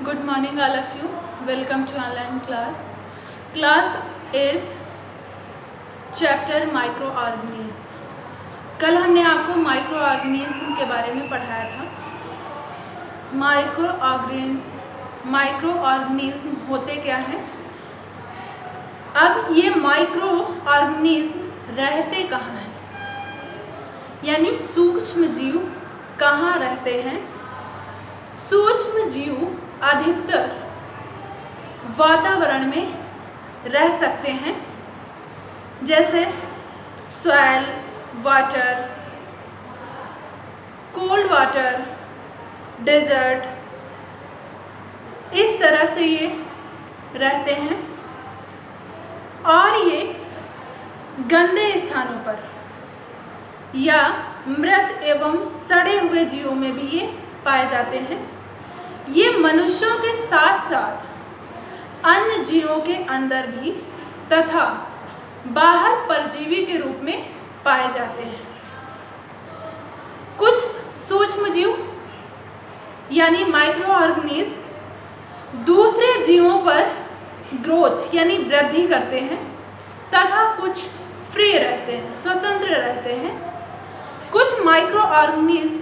Good morning all of you. Welcome to online class. Class 8th chapter micro organism. कल हमने आपको micro organism के बारे में पढ़ाया था। माइक्रो ऑर्गेनिज्म होते क्या हैं। अब ये माइक्रो ऑर्गेनिज्म रहते कहाँ हैं, यानी सूक्ष्म जीव कहाँ रहते हैं। सूक्ष्म जीव अधिकतर वातावरण में रह सकते हैं, जैसे soil, water, cold water, desert, इस तरह से ये रहते हैं। और ये गंदे स्थानों पर या मृत एवं सड़े हुए जीवों में भी ये पाए जाते हैं। ये मनुष्यों के साथ साथ अन्य जीवों के अंदर भी तथा बाहर परजीवी के रूप में पाए जाते हैं। कुछ सूक्ष्म जीव यानी माइक्रो ऑर्गेनिज्म दूसरे जीवों पर ग्रोथ यानी वृद्धि करते हैं तथा कुछ फ्री रहते हैं, स्वतंत्र रहते हैं। कुछ माइक्रो ऑर्गेनिज्म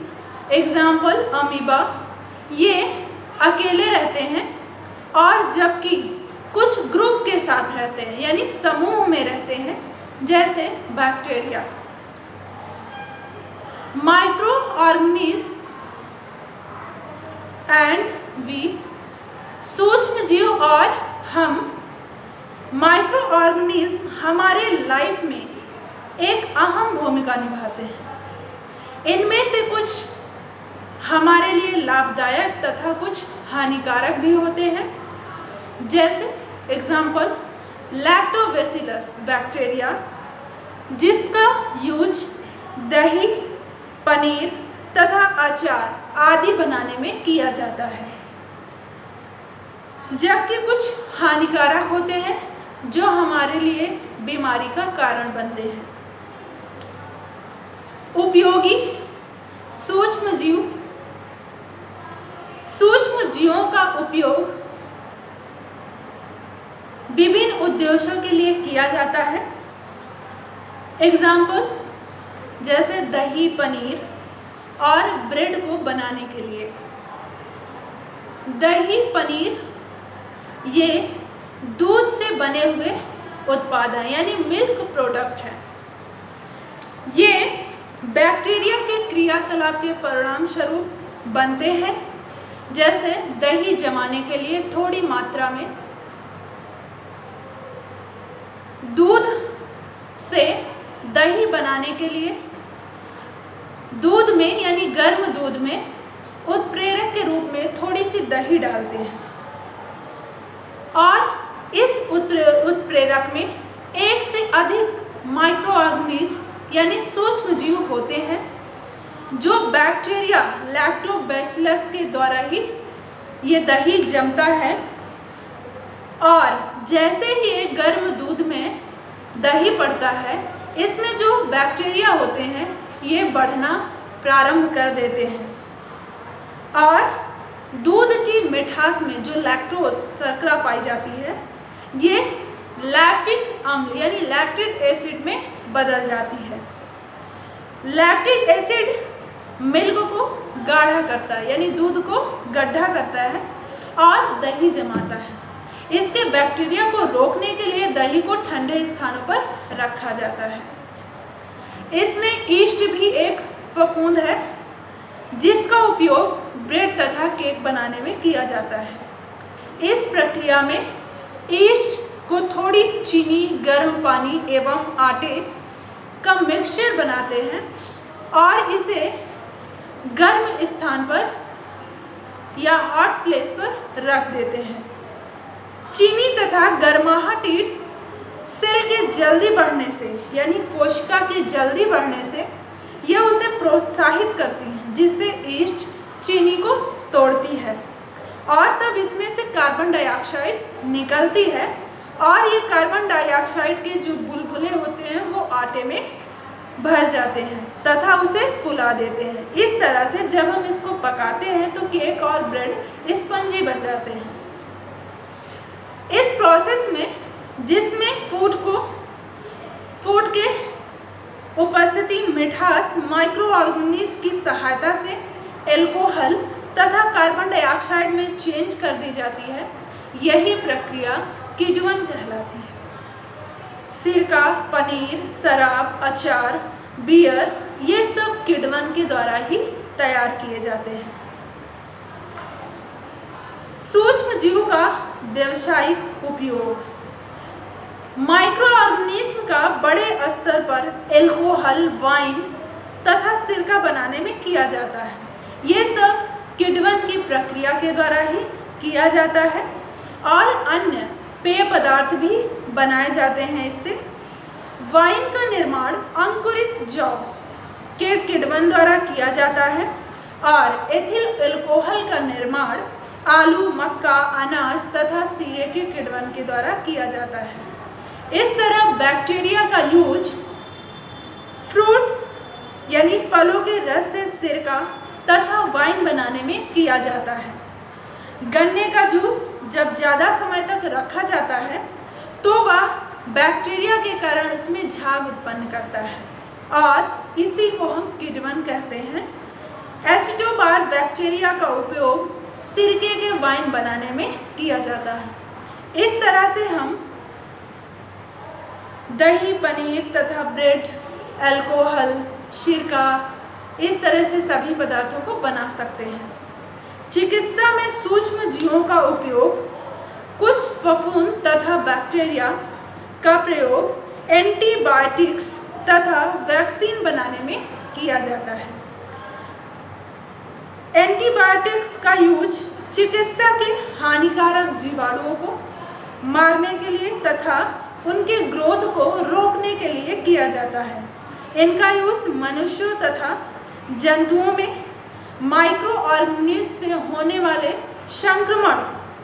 एग्जाम्पल अमीबा, ये अकेले रहते हैं, और जबकि कुछ ग्रुप के साथ रहते हैं यानी समूह में रहते हैं, जैसे bacteria. Micro organism and we, सूक्ष्म जीव और हम, माइक्रो ऑर्गेनिज्म हमारे लाइफ में एक अहम भूमिका निभाते हैं। इनमें से कुछ हमारे लिए लाभदायक तथा कुछ हानिकारक भी होते हैं, जैसे एग्जाम्पल लैक्टोबैसिलस बैक्टीरिया, जिसका यूज दही, पनीर तथा अचार आदि बनाने में किया जाता है। जबकि कुछ हानिकारक होते हैं जो हमारे लिए बीमारी का कारण बनते हैं। उपयोगी सूक्ष्म जीव, सूक्ष्म जीवों का उपयोग विभिन्न उद्देश्यों के लिए किया जाता है। एग्जाम्पल जैसे दही, पनीर और ब्रेड को बनाने के लिए। दही, पनीर ये दूध से बने हुए उत्पाद हैं यानी मिल्क प्रोडक्ट है। ये बैक्टीरिया के क्रियाकलाप के परिणाम स्वरूप बनते हैं, जैसे दही जमाने के लिए थोड़ी मात्रा में दूध से दही बनाने के लिए दूध में यानी गर्म दूध में उत्प्रेरक के रूप में थोड़ी सी दही डालते हैं, और इस उत्प्रेरक में एक से अधिक माइक्रो ऑर्गेनिज्म यानी सूक्ष्म जीव होते हैं, जो बैक्टीरिया लैक्टोबैसिलस के द्वारा ही ये दही जमता है। और जैसे ही ये गर्म दूध में दही पड़ता है, इसमें जो बैक्टीरिया होते हैं ये बढ़ना प्रारंभ कर देते हैं, और दूध की मिठास में जो लैक्टोज शर्करा पाई जाती है, ये लैक्टिक अम्ल यानी लैक्टिक एसिड में बदल जाती है। लैक्टिक एसिड मिल्क को गाढ़ा करता है यानी दूध को गड्ढा करता है और दही जमाता है। इसके बैक्टीरिया को रोकने के लिए दही को ठंडे स्थानों पर रखा जाता है। इसमें ईस्ट भी एक फफूंद है, जिसका उपयोग ब्रेड तथा केक बनाने में किया जाता है। इस प्रक्रिया में ईस्ट को थोड़ी चीनी, गर्म पानी एवं आटे का मिक्सचर बनाते हैं और इसे गर्म स्थान पर या हॉट प्लेस पर रख देते हैं। चीनी तथा गर्माहट सेल के जल्दी बढ़ने से यानी कोशिका के जल्दी बढ़ने से यह उसे प्रोत्साहित करती है, जिससे ईस्ट चीनी को तोड़ती है और तब इसमें से कार्बन डाइऑक्साइड निकलती है, और ये कार्बन डाइऑक्साइड के जो बुलबुले होते हैं वो आटे में भर जाते हैं तथा उसे फुला देते हैं। इस तरह से जब हम इसको पकाते हैं तो केक और ब्रेड स्पंजी बन जाते हैं। इस प्रोसेस में जिसमें फूड के उपस्थिति मिठास माइक्रो ऑर्गेनिज्म की सहायता से एल्कोहल तथा कार्बन डाइऑक्साइड में चेंज कर दी जाती है, यही प्रक्रिया किण्वन कहलाती है। सिरका, पनीर, शराब, अचार, बियर ये सब किण्वन के द्वारा ही तैयार किए जाते हैं। सूक्ष्म जीव का व्यावसायिक उपयोग। माइक्रो ऑर्गेनिज्म का बड़े स्तर पर एल्कोहल, वाइन तथा सिरका बनाने में किया जाता है। ये सब किण्वन की प्रक्रिया के द्वारा ही किया जाता है और अन्य पेय पदार्थ भी बनाए जाते हैं इससे। वाइन का निर्माण अंकुरित जौ के किण्वन द्वारा किया जाता है और एथिल अल्कोहल का निर्माण आलू, मक्का, अनाज तथा सीरे के किण्वन के द्वारा किया जाता है। इस तरह बैक्टीरिया का यूज फ्रूट्स यानी फलों के रस से सिरका तथा वाइन बनाने में किया जाता है। गन्ने का जूस जब ज़्यादा समय तक रखा जाता है तो वह बैक्टीरिया के कारण उसमें झाग उत्पन्न करता है और इसी को हम किण्वन कहते हैं। एसिडोबार बैक्टीरिया का उपयोग सिरके के वाइन बनाने में किया जाता है। इस तरह से हम दही, पनीर तथा ब्रेड, अल्कोहल, सिरका इस तरह से सभी पदार्थों को बना सकते हैं। चिकित्सा में सूक्ष्म जीवों का उपयोग कुछ फफूंद तथा बैक्टीरिया का प्रयोग एंटीबायोटिक्स तथा वैक्सीन बनाने में किया जाता है। एंटीबायोटिक्स का यूज चिकित्सा के हानिकारक जीवाणुओं को मारने के लिए तथा उनके ग्रोथ को रोकने के लिए किया जाता है। इनका यूज मनुष्यों तथा जंतुओं में माइक्रो ऑर्गेनिज्म से होने वाले संक्रमण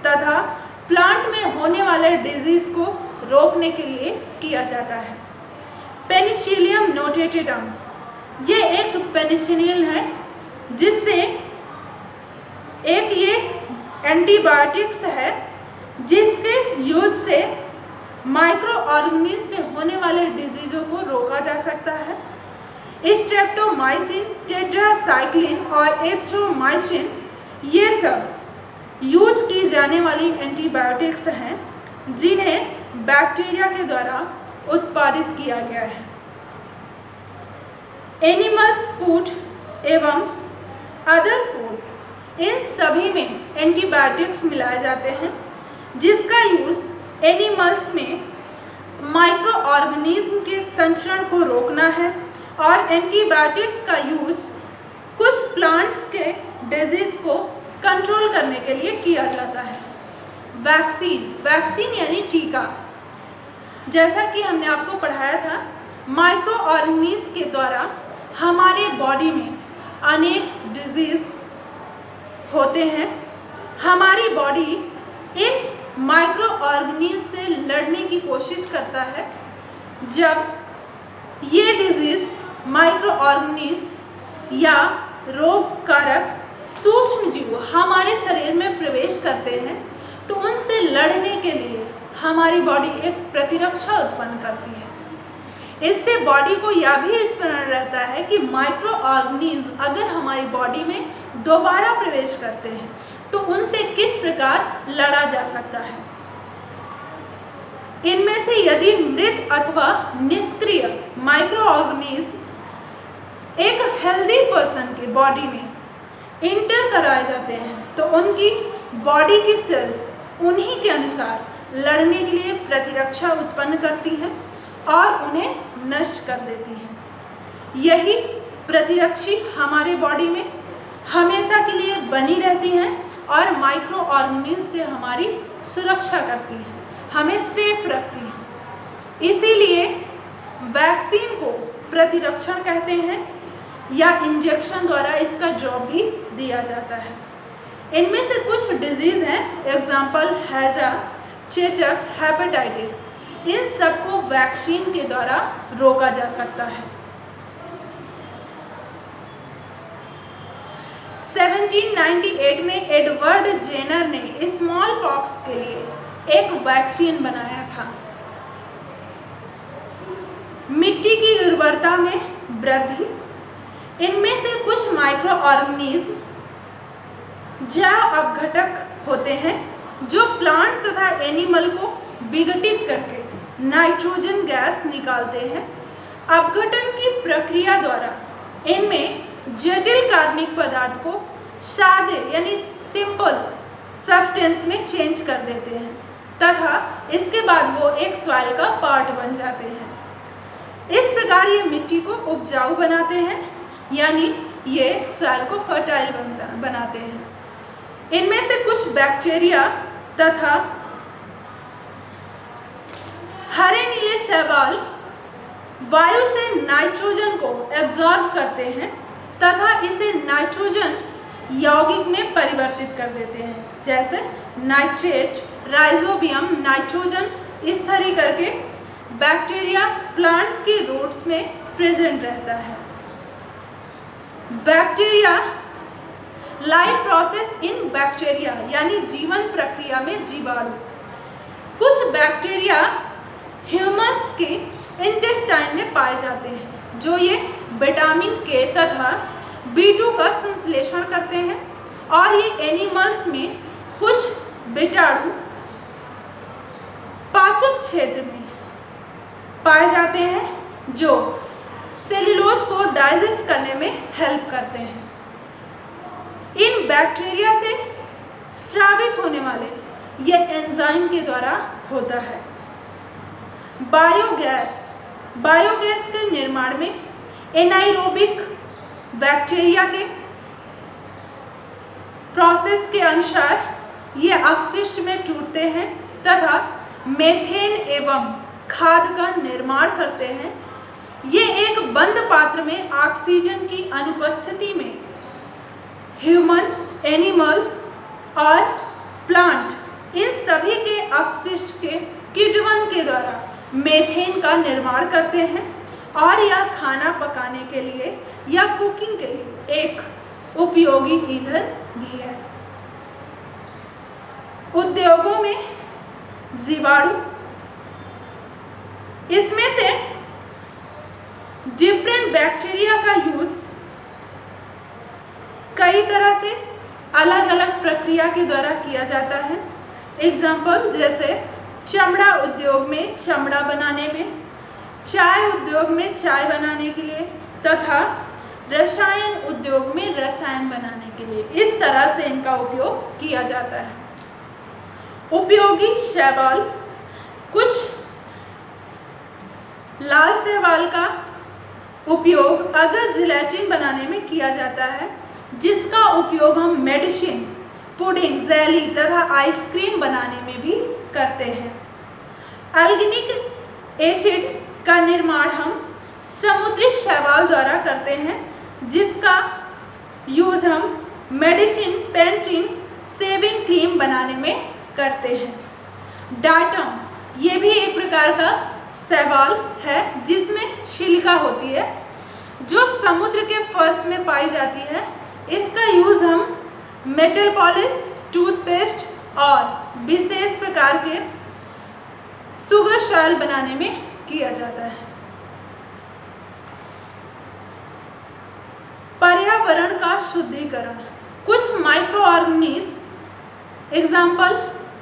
तथा प्लांट में होने वाले डिजीज को रोकने के लिए किया जाता है। पेनिसिलियम नोटेटेडम ये एक पेनिसिलिन है जिससे एक ये एंटीबायोटिक्स है जिसके यूज से माइक्रो ऑर्गेनिज्म से होने वाले डिजीज़ों को रोका जा सकता है। स्ट्रेप्टोमाइसिन, टेट्रासाइक्लिन और एथ्रोमाइसिन ये सब यूज की जाने वाली एंटीबायोटिक्स हैं जिन्हें बैक्टीरिया के द्वारा उत्पादित किया गया है। एनिमल्स फूड एवं अदर फूड इन सभी में एंटीबायोटिक्स मिलाए जाते हैं जिसका यूज एनिमल्स में माइक्रो ऑर्गेनिज्म के संचरण को रोकना है और एंटीबायोटिक्स का यूज कुछ प्लांट्स के डिजीज को कंट्रोल करने के लिए किया जाता है। वैक्सीन यानी टीका, जैसा कि हमने आपको पढ़ाया था, माइक्रो ऑर्गेनिज्म के द्वारा हमारे बॉडी में अनेक डिजीज होते हैं। हमारी बॉडी इन माइक्रो ऑर्गेनिज्म से लड़ने की कोशिश करता है। जब ये डिजीज माइक्रो ऑर्गेनिज्म या रोग कारक सूक्ष्म जीव हमारे शरीर में प्रवेश करते हैं तो उनसे लड़ने के लिए हमारी बॉडी एक प्रतिरक्षा उत्पन्न करती है। इससे बॉडी को यह भी स्मरण रहता है कि माइक्रो ऑर्गेनिज्म अगर हमारी बॉडी में दोबारा प्रवेश करते हैं तो उनसे किस प्रकार लड़ा जा सकता है। इनमें से यदि मृत अथवा निष्क्रिय माइक्रो ऑर्गेनिज्म एक हेल्दी पर्सन की बॉडी में इंटर कराए जाते हैं तो उनकी बॉडी की सेल्स उन्हीं के अनुसार लड़ने के लिए प्रतिरक्षा उत्पन्न करती हैं और उन्हें नष्ट कर देती हैं। यही प्रतिरक्षी हमारे बॉडी में हमेशा के लिए बनी रहती हैं और माइक्रो ऑर्गेनिज्म से हमारी सुरक्षा करती हैं, हमें सेफ रखती हैं। इसीलिए वैक्सीन को प्रतिरक्षण कहते हैं या इंजेक्शन द्वारा इसका ड्रॉप भी दिया जाता है। इनमें से कुछ डिजीज़ हैं, एग्जाम्पल हैजा, चेचक, हेपेटाइटिस, इन सबको वैक्सीन के द्वारा रोका जा सकता है। 1798 में एडवर्ड जेनर ने स्मॉल पॉक्स के लिए एक वैक्सीन बनाया था। मिट्टी की उर्वरता में वृद्धि। इनमें से कुछ माइक्रो ऑर्गेनिज्म जैव अपघटक होते हैं जो प्लांट तथा एनिमल को विघटित करके नाइट्रोजन गैस निकालते हैं। अपघटन की प्रक्रिया द्वारा इनमें जटिल कार्बनिक पदार्थ को सादे यानी सिंपल सब्सटेंस में चेंज कर देते हैं तथा इसके बाद वो एक सॉइल का पार्ट बन जाते हैं। इस प्रकार ये मिट्टी को उपजाऊ बनाते हैं यानी ये सॉइल को फर्टाइल बनाते हैं। इनमें से कुछ बैक्टीरिया तथा हरे नीले शैवाल वायु से नाइट्रोजन को एब्जॉर्ब करते हैं तथा इसे नाइट्रोजन यौगिक में परिवर्तित कर देते हैं, जैसे नाइट्रेट, राइजोबियम, नाइट्रोजन। इस तरह करके बैक्टीरिया प्लांट्स की रूट्स में प्रेजेंट रहता है। Bacteria life process in bacteria यानी जीवन प्रक्रिया में जीवाणु। कुछ बैक्टीरिया ह्यूमंस के इंटेस्टाइन में पाए जाते हैं जो ये विटामिन के तथा B2 का संश्लेषण करते हैं और ये एनिमल्स में कुछ कीटाणु पाचक क्षेत्र में पाए जाते हैं जो सेल्यूलोज को डाइजेस्ट करने में हेल्प करते हैं। इन बैक्टीरिया से स्रावित होने वाले ये एंजाइम के द्वारा होता है। बायोगैस के निर्माण में एनाइरोबिक बैक्टीरिया के प्रोसेस के अनुसार ये अपशिष्ट में टूटते हैं तथा मेथेन एवं खाद का निर्माण करते हैं। ये एक बंद पात्र में ऑक्सीजन की अनुपस्थिति में ह्यूमन, एनिमल और प्लांट इन सभी के अपशिष्ट के कीटवन के द्वारा मेथेन का निर्माण करते हैं और यह खाना पकाने के लिए या कुकिंग के लिए एक उपयोगी ईंधन भी है। उद्योगों में जीवाणु, इसमें से डिफरेंट बैक्टीरिया का यूज कई तरह से अलग अलग प्रक्रिया के द्वारा किया जाता है। एग्जाम्पल जैसे चमड़ा उद्योग में चमड़ा बनाने में, चाय उद्योग में चाय बनाने के लिए तथा रसायन उद्योग में रसायन बनाने के लिए। इस तरह से इनका उपयोग किया जाता है। उपयोगी शैवाल, कुछ लाल शैवाल का उपयोग अगर जिलेटिन बनाने में किया जाता है जिसका उपयोग हम मेडिसिन, पुडिंग, जेली तथा आइसक्रीम बनाने में भी करते हैं। एल्गिनिक एसिड का निर्माण हम समुद्री शैवाल द्वारा करते हैं जिसका यूज हम मेडिसिन, पेंटिंग, शेविंग क्रीम बनाने में करते हैं। डाइटम, ये भी एक प्रकार का शैवाल है जिसमें छिलका होती है जो समुद्र के फर्श में पाई जाती है। इसका यूज हम मेटल पॉलिश, टूथपेस्ट और विशेष प्रकार के शुगर शॉयल बनाने में किया जाता है। पर्यावरण का शुद्धिकरण, कुछ micro organism example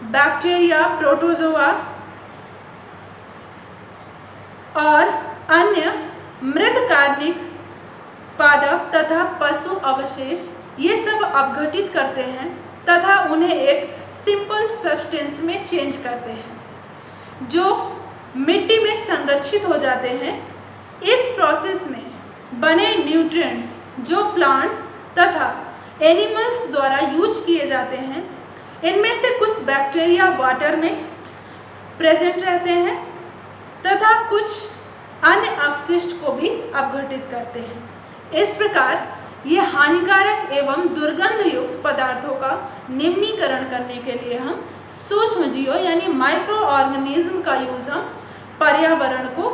bacteria, protozoa और अन्य मृत कार्बनिक पादप तथा पशु अवशेष, ये सब अपघटित करते हैं तथा उन्हें एक सिंपल सब्सटेंस में चेंज करते हैं जो मिट्टी में संरक्षित हो जाते हैं। इस प्रोसेस में बने न्यूट्रिएंट्स जो प्लांट्स तथा एनिमल्स द्वारा यूज किए जाते हैं, इनमें से कुछ बैक्टीरिया वाटर में प्रेजेंट रहते हैं तथा कुछ अन्य अपशिष्ट को भी अपघटित करते हैं। इस प्रकार ये हानिकारक एवं दुर्गंध युक्त पदार्थों का निम्नीकरण करने के लिए हम सूक्ष्मजीवों यानी माइक्रो ऑर्गेनिज्म का यूज हम पर्यावरण को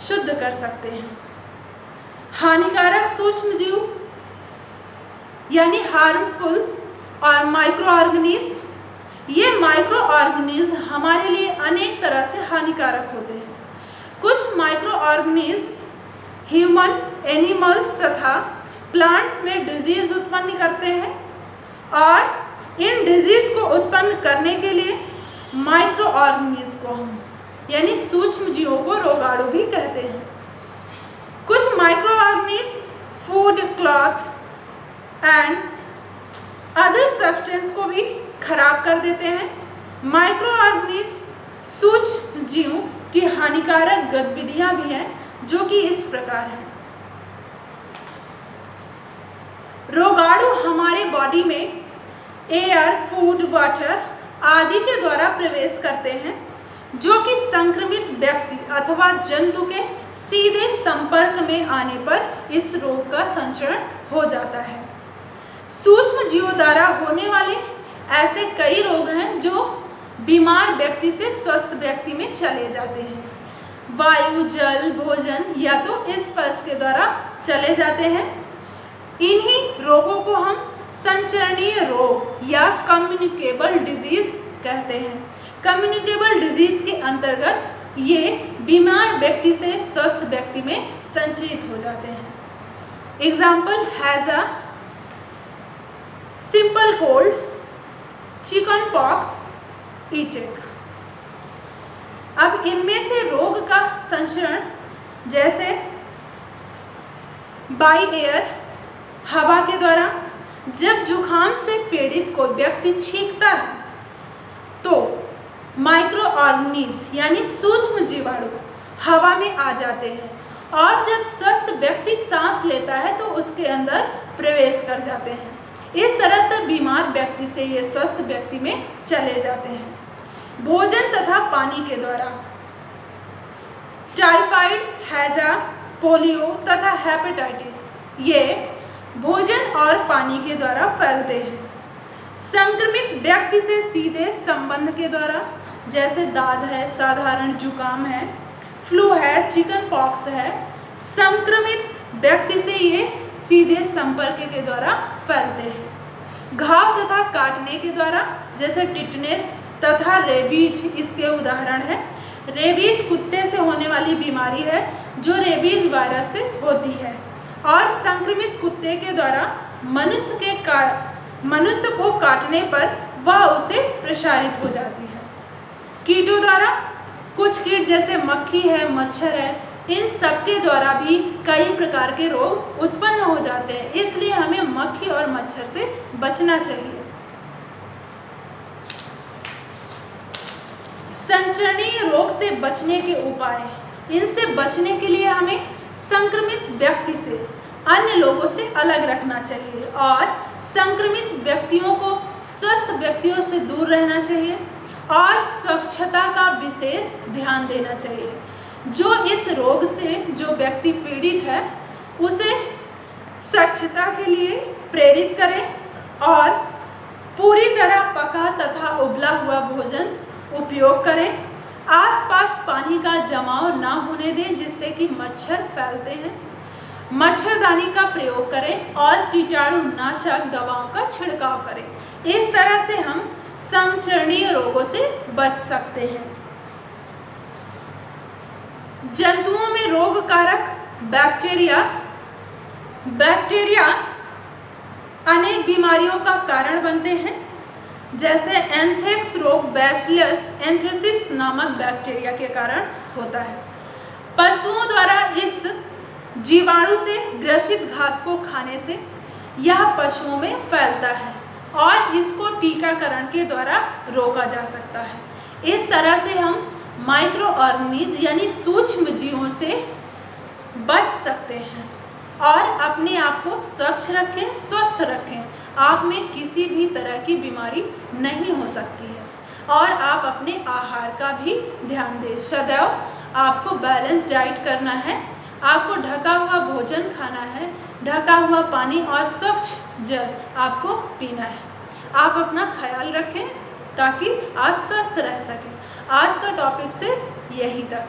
शुद्ध कर सकते हैं। हानिकारक सूक्ष्मजीव यानी हार्मफुल और माइक्रो ऑर्गेनिज्म। ये माइक्रो ऑर्गेनिज्म हमारे लिए अनेक तरह से हानिकारक होते हैं। कुछ माइक्रो ऑर्गेनिज्म ह्यूमन, एनिमल्स तथा प्लांट्स में डिजीज उत्पन्न करते हैं और इन डिजीज को उत्पन्न करने के लिए माइक्रो ऑर्गेनिज्म को हम यानी सूक्ष्म जीवों को रोगाणु भी कहते हैं। कुछ micro organism food, cloth and other substance को भी खराब कर देते हैं। माइक्रो ऑर्गेनिज्म सूक्ष्म जीवों की हानिकारक गतिविधियां भी हैं, जो कि इस प्रकार है। रोगाणु हमारे बॉडी में एयर, फूड, वाटर आदि के द्वारा प्रवेश करते हैं, जो कि संक्रमित व्यक्ति अथवा जंतु के सीधे संपर्क में आने पर इस रोग का संचरण हो जाता है। सूक्ष्म जीवों द्वारा होने वाले ऐसे कई रोग हैं जो बीमार व्यक्ति से स्वस्थ व्यक्ति में चले जाते हैं। वायु, जल, भोजन या तो स्पर्श के द्वारा चले जाते हैं। इन्हीं रोगों को हम संचरणीय रोग या कम्युनिकेबल डिजीज कहते हैं। कम्युनिकेबल डिजीज के अंतर्गत ये बीमार व्यक्ति से स्वस्थ व्यक्ति में संचरित हो जाते हैं। एग्जाम्पल हैजा, सिंपल कोल्ड, चिकन पॉक्स, ईचेक। अब इनमें से रोग का संचरण जैसे बाई एयर, हवा के द्वारा, जब जुखाम से पीड़ित कोई व्यक्ति छींकता है तो माइक्रो ऑर्गेनिज्म यानी सूक्ष्म जीवाणु हवा में आ जाते हैं और जब स्वस्थ व्यक्ति सांस लेता है तो उसके अंदर प्रवेश कर जाते हैं। इस तरह से बीमार व्यक्ति से ये स्वस्थ व्यक्ति में चले जाते हैं। भोजन तथा पानी के द्वारा टाइफाइड, हैजा, पोलियो तथा हेपेटाइटिस ये भोजन और पानी के द्वारा फैलते हैं। संक्रमित व्यक्ति से सीधे संबंध के द्वारा, जैसे दाद है, साधारण जुकाम है, फ्लू है, चिकन पॉक्स है, संक्रमित व्यक्ति से ये सीधे संपर्क के द्वारा फैलते हैं। घाव तथा काटने के द्वारा, जैसे टिटनेस तथा रेबीज इसके उदाहरण है। रेबीज कुत्ते से होने वाली बीमारी है जो रेबीज वायरस से होती है और संक्रमित कुत्ते के द्वारा मनुष्य को काटने पर वह उसे प्रसारित हो जाती है। कीटों द्वारा, कुछ कीट जैसे मक्खी है, मच्छर है, इन सब के द्वारा भी कई प्रकार के रोग उत्पन्न हो जाते हैं, इसलिए हमें मक्खी और मच्छर से बचना चाहिए। संचरणीय रोग से बचने के उपाय, इनसे बचने के लिए हमें संक्रमित व्यक्ति से अन्य लोगों से अलग रखना चाहिए और संक्रमित व्यक्तियों को स्वस्थ व्यक्तियों से दूर रहना चाहिए और स्वच्छता का विशेष ध्यान देना चाहिए। जो इस रोग से जो व्यक्ति पीड़ित है उसे स्वच्छता के लिए प्रेरित करें और पूरी तरह पका तथा उबला हुआ भोजन उपयोग करें। आसपास पानी का जमाव ना होने दें जिससे कि मच्छर फैलते हैं। मच्छरदानी का प्रयोग करें और कीटाणुनाशक दवाओं का छिड़काव करें। इस तरह से हम संचरणीय रोगों से बच सकते हैं। जंतुओं में रोगकारक बैक्टीरिया अनेक बीमारियों का कारण बनते हैं, जैसे एंथ्रेक्स रोग बैसिलस एंथ्रेसिस नामक बैक्टीरिया के कारण होता है। पशुओं द्वारा इस जीवाणु से ग्रसित घास को खाने से यह पशुओं में फैलता है और इसको टीकाकरण के द्वारा रोका जा सकता है। इस तरह से हम माइक्रो ऑर्गेनिज्म यानी सूक्ष्म जीवों से बच सकते हैं और अपने आप को स्वच्छ रखें, स्वस्थ रखें। आप में किसी भी तरह की बीमारी नहीं हो सकती है और आप अपने आहार का भी ध्यान दें। सदैव आपको बैलेंस डाइट करना है, आपको ढका हुआ भोजन खाना है, ढका हुआ पानी और स्वच्छ जल आपको पीना है। आप अपना ख्याल रखें ताकि आप स्वस्थ रह सकें। आज का टॉपिक सिर्फ यही तक।